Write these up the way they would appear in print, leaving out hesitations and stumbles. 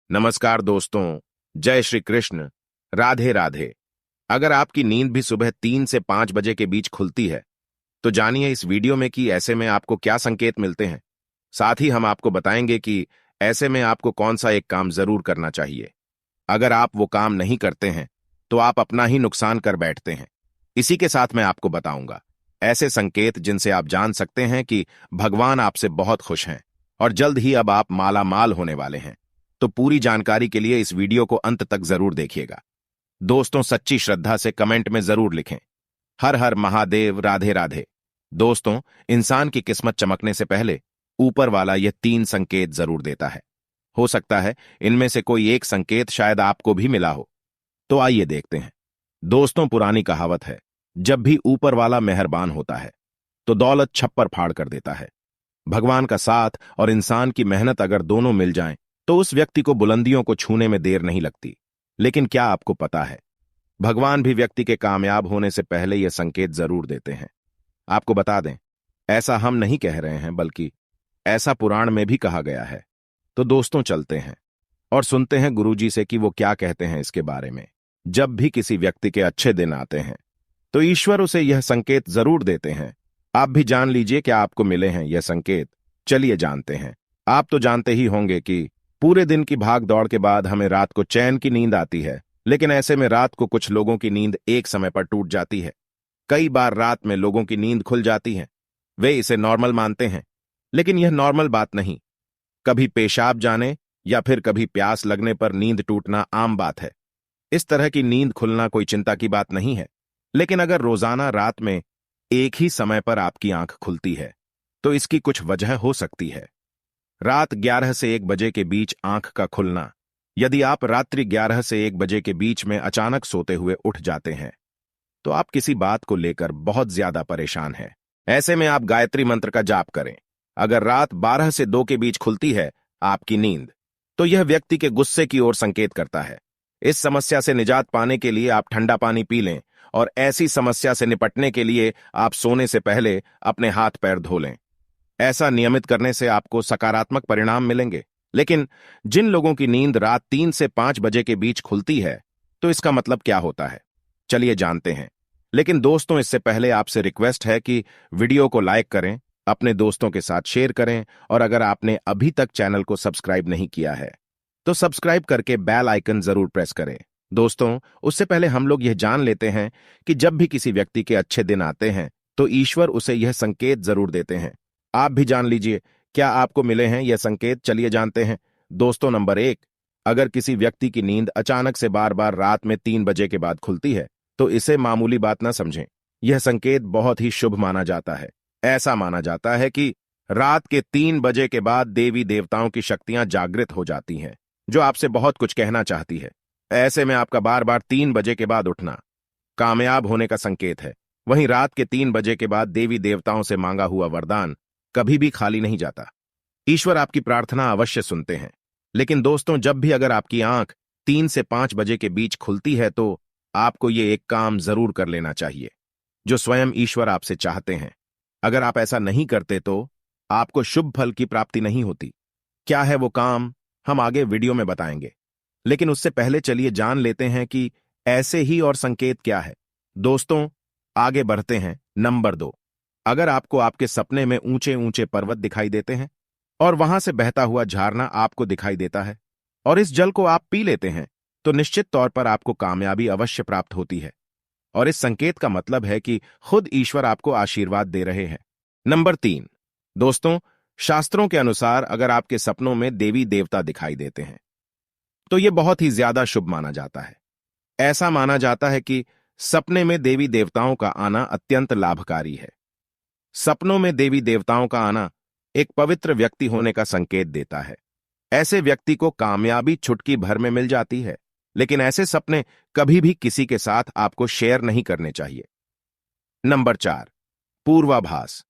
नमस्कार दोस्तों, जय श्री कृष्ण, राधे राधे। अगर आपकी नींद भी सुबह 3 से 5 बजे के बीच खुलती है, तो जानिए इस वीडियो में कि ऐसे में आपको क्या संकेत मिलते हैं। साथ ही हम आपको बताएंगे कि ऐसे में आपको कौन सा एक काम जरूर करना चाहिए। अगर आप वो काम नहीं करते हैं, तो आप अपना ही नुकसान कर बैठते हैं। इसी के साथ मैं आपको बताऊंगा ऐसे संकेत जिनसे आप जान सकते हैं कि भगवान आपसे बहुत खुश हैं और जल्द ही अब आप माला माल होने वाले हैं। तो पूरी जानकारी के लिए इस वीडियो को अंत तक जरूर देखिएगा। दोस्तों, सच्ची श्रद्धा से कमेंट में जरूर लिखें, हर हर महादेव, राधे राधे। दोस्तों, इंसान की किस्मत चमकने से पहले ऊपर वाला यह 3 संकेत जरूर देता है। हो सकता है इनमें से कोई एक संकेत शायद आपको भी मिला हो। तो आइए देखते हैं। दोस्तों, पुरानी कहावत है, जब भी ऊपर वाला मेहरबान होता है तो दौलत छप्पर फाड़ कर देता है। भगवान का साथ और इंसान की मेहनत अगर दोनों मिल जाएं, तो उस व्यक्ति को बुलंदियों को छूने में देर नहीं लगती। लेकिन क्या आपको पता है, भगवान भी व्यक्ति के कामयाब होने से पहले यह संकेत जरूर देते हैं। आपको बता दें, ऐसा हम नहीं कह रहे हैं, बल्कि ऐसा पुराण में भी कहा गया है। तो दोस्तों, चलते हैं और सुनते हैं गुरुजी से कि वो क्या कहते हैं इसके बारे में। जब भी किसी व्यक्ति के अच्छे दिन आते हैं, तो ईश्वर उसे यह संकेत जरूर देते हैं। आप भी जान लीजिए क्या आपको मिले हैं यह संकेत। चलिए जानते हैं। आप तो जानते ही होंगे कि पूरे दिन की भाग दौड़ के बाद हमें रात को चैन की नींद आती है, लेकिन ऐसे में रात को कुछ लोगों की नींद एक समय पर टूट जाती है। कई बार रात में लोगों की नींद खुल जाती है। वे इसे नॉर्मल मानते हैं, लेकिन यह नॉर्मल बात नहीं। कभी पेशाब जाने या फिर कभी प्यास लगने पर नींद टूटना आम बात है। इस तरह की नींद खुलना कोई चिंता की बात नहीं है। लेकिन अगर रोजाना रात में एक ही समय पर आपकी आंख खुलती है, तो इसकी कुछ वजह हो सकती है। रात 11 से 1 बजे के बीच आंख का खुलना। यदि आप रात्रि 11 से 1 बजे के बीच में अचानक सोते हुए उठ जाते हैं, तो आप किसी बात को लेकर बहुत ज्यादा परेशान हैं। ऐसे में आप गायत्री मंत्र का जाप करें। अगर रात 12 से 2 के बीच खुलती है आपकी नींद, तो यह व्यक्ति के गुस्से की ओर संकेत करता है। इस समस्या से निजात पाने के लिए आप ठंडा पानी पी लें, और ऐसी समस्या से निपटने के लिए आप सोने से पहले अपने हाथ पैर धो लें। ऐसा नियमित करने से आपको सकारात्मक परिणाम मिलेंगे। लेकिन जिन लोगों की नींद रात 3 से 5 बजे के बीच खुलती है, तो इसका मतलब क्या होता है, चलिए जानते हैं। लेकिन दोस्तों, इससे पहले आपसे रिक्वेस्ट है कि वीडियो को लाइक करें, अपने दोस्तों के साथ शेयर करें, और अगर आपने अभी तक चैनल को सब्सक्राइब नहीं किया है, तो सब्सक्राइब करके बेल आइकन जरूर प्रेस करें। दोस्तों, उससे पहले हम लोग यह जान लेते हैं कि जब भी किसी व्यक्ति के अच्छे दिन आते हैं, तो ईश्वर उसे यह संकेत जरूर देते हैं। आप भी जान लीजिए क्या आपको मिले हैं यह संकेत। चलिए जानते हैं। दोस्तों, नंबर 1, अगर किसी व्यक्ति की नींद अचानक से बार बार रात में 3 बजे के बाद खुलती है, तो इसे मामूली बात ना समझें। यह संकेत बहुत ही शुभ माना जाता है। ऐसा माना जाता है कि रात के 3 बजे के बाद देवी देवताओं की शक्तियां जागृत हो जाती हैं, जो आपसे बहुत कुछ कहना चाहती है। ऐसे में आपका बार बार 3 बजे के बाद उठना कामयाब होने का संकेत है। वहीं रात के 3 बजे के बाद देवी देवताओं से मांगा हुआ वरदान कभी भी खाली नहीं जाता। ईश्वर आपकी प्रार्थना अवश्य सुनते हैं। लेकिन दोस्तों, जब भी अगर आपकी आंख 3 से 5 बजे के बीच खुलती है, तो आपको ये एक काम जरूर कर लेना चाहिए जो स्वयं ईश्वर आपसे चाहते हैं। अगर आप ऐसा नहीं करते तो आपको शुभ फल की प्राप्ति नहीं होती। क्या है वो काम, हम आगे वीडियो में बताएंगे। लेकिन उससे पहले चलिए जान लेते हैं कि ऐसे ही और संकेत क्या है। दोस्तों, आगे बढ़ते हैं। नंबर 2, अगर आपको आपके सपने में ऊंचे ऊंचे पर्वत दिखाई देते हैं और वहां से बहता हुआ झरना आपको दिखाई देता है, और इस जल को आप पी लेते हैं, तो निश्चित तौर पर आपको कामयाबी अवश्य प्राप्त होती है। और इस संकेत का मतलब है कि खुद ईश्वर आपको आशीर्वाद दे रहे हैं। नंबर 3, दोस्तों, शास्त्रों के अनुसार अगर आपके सपनों में देवी देवता दिखाई देते हैं, तो यह बहुत ही ज्यादा शुभ माना जाता है। ऐसा माना जाता है कि सपने में देवी देवताओं का आना अत्यंत लाभकारी है। सपनों में देवी देवताओं का आना एक पवित्र व्यक्ति होने का संकेत देता है। ऐसे व्यक्ति को कामयाबी चुटकी भर में मिल जाती है। लेकिन ऐसे सपने कभी भी किसी के साथ आपको शेयर नहीं करने चाहिए। नंबर 4, पूर्वाभास।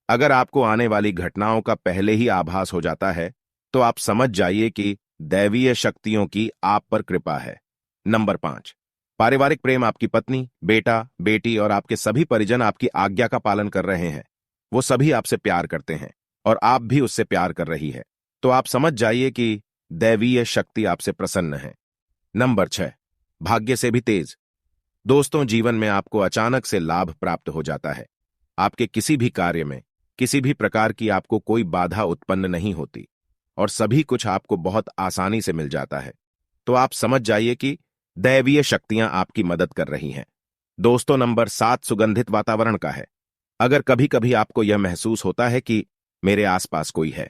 अगर आपको आने वाली घटनाओं का पहले ही आभास हो जाता है, तो आप समझ जाइए कि दैवीय शक्तियों की आप पर कृपा है। नंबर 5, पारिवारिक प्रेम। आपकी पत्नी, बेटा, बेटी और आपके सभी परिजन आपकी आज्ञा का पालन कर रहे हैं। वो सभी आपसे प्यार करते हैं और आप भी उससे प्यार कर रही है। तो आप समझ जाइए कि दैवीय शक्ति आपसे प्रसन्न है। नंबर 6, भाग्य से भी तेज। दोस्तों, जीवन में आपको अचानक से लाभ प्राप्त हो जाता है। आपके किसी भी कार्य में किसी भी प्रकार की आपको कोई बाधा उत्पन्न नहीं होती और सभी कुछ आपको बहुत आसानी से मिल जाता है। तो आप समझ जाइए कि दैवीय शक्तियां आपकी मदद कर रही हैं। दोस्तों, नंबर 7 सुगंधित वातावरण का है। अगर कभी कभी आपको यह महसूस होता है कि मेरे आसपास कोई है,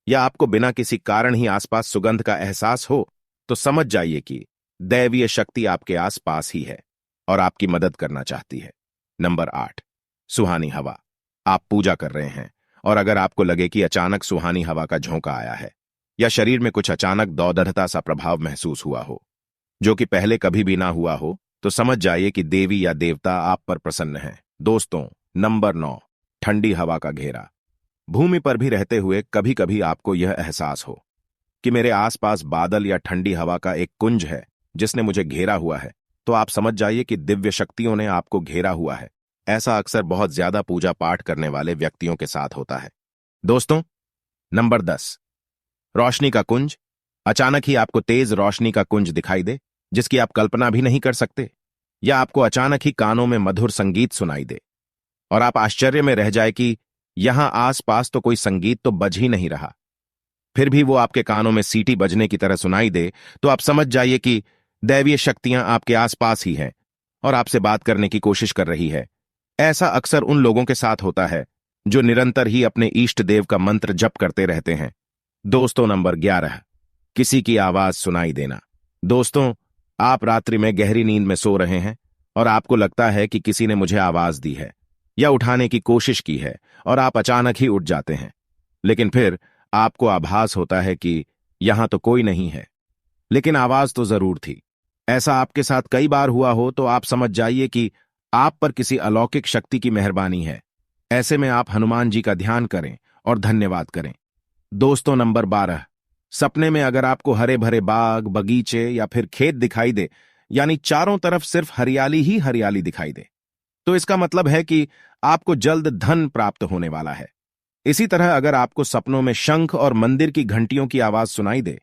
या आपको बिना किसी कारण ही आसपास सुगंध का एहसास हो, तो समझ जाइए कि दैवीय शक्ति आपके आसपास ही है और आपकी मदद करना चाहती है। नंबर 8 सुहानी हवा। आप पूजा कर रहे हैं और अगर आपको लगे कि अचानक सुहानी हवा का झोंका आया है या शरीर में कुछ अचानक दौदढ़ता सा प्रभाव महसूस हुआ हो जो कि पहले कभी भी ना हुआ हो, तो समझ जाइए कि देवी या देवता आप पर प्रसन्न है। दोस्तों, नंबर 9 ठंडी हवा का घेरा। भूमि पर भी रहते हुए कभी कभी आपको यह एहसास हो कि मेरे आसपास बादल या ठंडी हवा का एक कुंज है जिसने मुझे घेरा हुआ है, तो आप समझ जाइए कि दिव्य शक्तियों ने आपको घेरा हुआ है। ऐसा अक्सर बहुत ज्यादा पूजा पाठ करने वाले व्यक्तियों के साथ होता है। दोस्तों, नंबर 10 रोशनी का कुंज। अचानक ही आपको तेज रोशनी का कुंज दिखाई दे जिसकी आप कल्पना भी नहीं कर सकते, या आपको अचानक ही कानों में मधुर संगीत सुनाई दे और आप आश्चर्य में रह जाए कि यहां आसपास तो कोई संगीत तो बज ही नहीं रहा, फिर भी वो आपके कानों में सीटी बजने की तरह सुनाई दे, तो आप समझ जाइए कि दैवीय शक्तियां आपके आसपास ही हैं और आपसे बात करने की कोशिश कर रही है। ऐसा अक्सर उन लोगों के साथ होता है जो निरंतर ही अपने इष्ट देव का मंत्र जप करते रहते हैं। दोस्तों, नंबर 11 किसी की आवाज सुनाई देना। दोस्तों, आप रात्रि में गहरी नींद में सो रहे हैं और आपको लगता है कि किसी ने मुझे आवाज दी है या उठाने की कोशिश की है और आप अचानक ही उठ जाते हैं, लेकिन फिर आपको आभास होता है कि यहां तो कोई नहीं है, लेकिन आवाज तो जरूर थी। ऐसा आपके साथ कई बार हुआ हो तो आप समझ जाइए कि आप पर किसी अलौकिक शक्ति की मेहरबानी है। ऐसे में आप हनुमान जी का ध्यान करें और धन्यवाद करें। दोस्तों, नंबर 12 सपने में अगर आपको हरे भरे बाग, बगीचे या फिर खेत दिखाई दे, यानी चारों तरफ सिर्फ हरियाली ही हरियाली दिखाई दे, तो इसका मतलब है कि आपको जल्द धन प्राप्त होने वाला है। इसी तरह अगर आपको सपनों में शंख और मंदिर की घंटियों की आवाज सुनाई दे,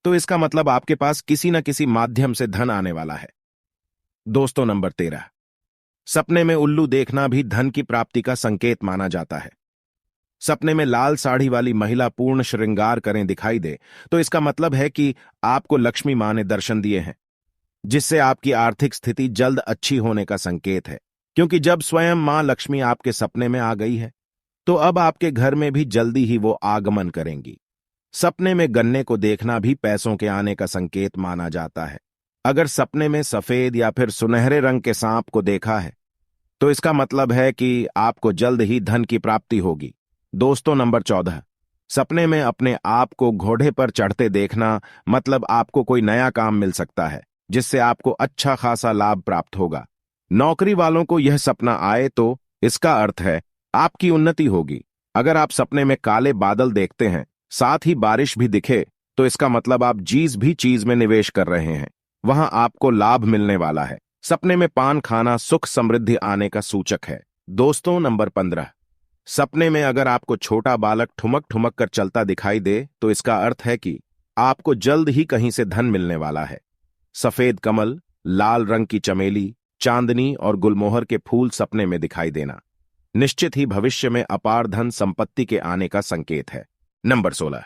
तो इसका मतलब आपके पास किसी न किसी माध्यम से धन आने वाला है। दोस्तों, नंबर 13 सपने में उल्लू देखना भी धन की प्राप्ति का संकेत माना जाता है। सपने में लाल साड़ी वाली महिला पूर्ण श्रृंगार करें दिखाई दे, तो इसका मतलब है कि आपको लक्ष्मी मां ने दर्शन दिए हैं, जिससे आपकी आर्थिक स्थिति जल्द अच्छी होने का संकेत है, क्योंकि जब स्वयं मां लक्ष्मी आपके सपने में आ गई है, तो अब आपके घर में भी जल्दी ही वो आगमन करेंगी। सपने में गन्ने को देखना भी पैसों के आने का संकेत माना जाता है। अगर सपने में सफेद या फिर सुनहरे रंग के सांप को देखा है, तो इसका मतलब है कि आपको जल्द ही धन की प्राप्ति होगी। दोस्तों, नंबर 14 सपने में अपने आप को घोड़े पर चढ़ते देखना, मतलब आपको कोई नया काम मिल सकता है जिससे आपको अच्छा खासा लाभ प्राप्त होगा। नौकरी वालों को यह सपना आए तो इसका अर्थ है आपकी उन्नति होगी। अगर आप सपने में काले बादल देखते हैं, साथ ही बारिश भी दिखे, तो इसका मतलब आप जिस भी चीज में निवेश कर रहे हैं वहां आपको लाभ मिलने वाला है। सपने में पान खाना सुख समृद्धि आने का सूचक है। दोस्तों, नंबर 15 सपने में अगर आपको छोटा बालक ठुमक ठुमक कर चलता दिखाई दे, तो इसका अर्थ है कि आपको जल्द ही कहीं से धन मिलने वाला है। सफेद कमल, लाल रंग की चमेली, चांदनी और गुलमोहर के फूल सपने में दिखाई देना निश्चित ही भविष्य में अपार धन संपत्ति के आने का संकेत है। नंबर 16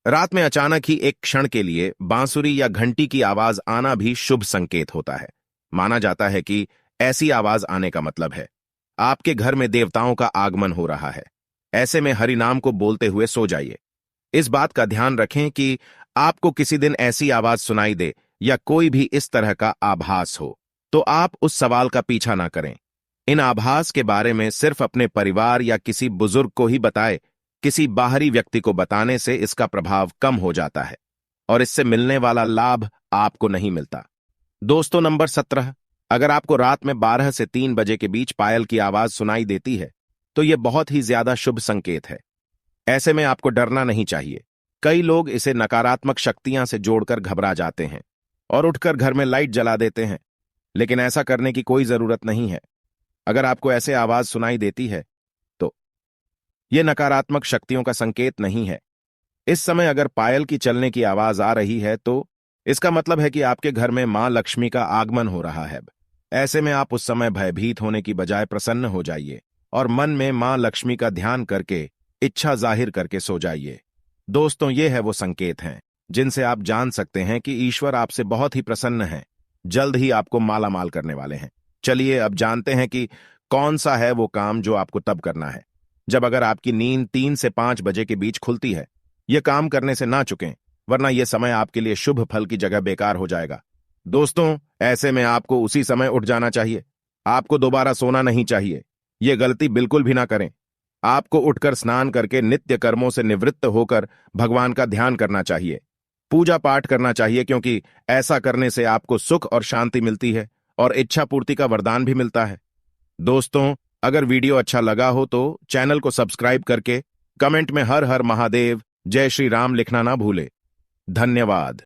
रात में अचानक ही एक क्षण के लिए बांसुरी या घंटी की आवाज आना भी शुभ संकेत होता है। माना जाता है कि ऐसी आवाज आने का मतलब है आपके घर में देवताओं का आगमन हो रहा है। ऐसे में हरि नाम को बोलते हुए सो जाइए। इस बात का ध्यान रखें कि आपको किसी दिन ऐसी आवाज सुनाई दे या कोई भी इस तरह का आभास हो, तो आप उस सवाल का पीछा ना करें। इन आभास के बारे में सिर्फ अपने परिवार या किसी बुजुर्ग को ही बताएं। किसी बाहरी व्यक्ति को बताने से इसका प्रभाव कम हो जाता है और इससे मिलने वाला लाभ आपको नहीं मिलता। दोस्तों, नंबर 17 अगर आपको रात में 12 से 3 बजे के बीच पायल की आवाज सुनाई देती है, तो यह बहुत ही ज्यादा शुभ संकेत है। ऐसे में आपको डरना नहीं चाहिए। कई लोग इसे नकारात्मक शक्तियां से जोड़कर घबरा जाते हैं और उठकर घर में लाइट जला देते हैं, लेकिन ऐसा करने की कोई जरूरत नहीं है। अगर आपको ऐसे आवाज सुनाई देती है, तो यह नकारात्मक शक्तियों का संकेत नहीं है। इस समय अगर पायल की चलने की आवाज आ रही है तो इसका मतलब है कि आपके घर में मां लक्ष्मी का आगमन हो रहा है। ऐसे में आप उस समय भयभीत होने की बजाय प्रसन्न हो जाइए और मन में मां लक्ष्मी का ध्यान करके इच्छा जाहिर करके सो जाइए। दोस्तों, ये है वो संकेत हैं जिनसे आप जान सकते हैं कि ईश्वर आपसे बहुत ही प्रसन्न है, जल्द ही आपको मालामाल करने वाले हैं। चलिए अब जानते हैं कि कौन सा है वो काम जो आपको तब करना है जब अगर आपकी नींद 3 से 5 बजे के बीच खुलती है। यह काम करने से ना चुकें, वरना यह समय आपके लिए शुभ फल की जगह बेकार हो जाएगा। दोस्तों, ऐसे में आपको उसी समय उठ जाना चाहिए। आपको दोबारा सोना नहीं चाहिए। यह गलती बिल्कुल भी ना करें। आपको उठकर स्नान करके नित्य कर्मों से निवृत्त होकर भगवान का ध्यान करना चाहिए, पूजा पाठ करना चाहिए, क्योंकि ऐसा करने से आपको सुख और शांति मिलती है और इच्छा पूर्ति का वरदान भी मिलता है। दोस्तों, अगर वीडियो अच्छा लगा हो तो चैनल को सब्सक्राइब करके कमेंट में हर हर महादेव, जय श्री राम लिखना ना भूले। धन्यवाद।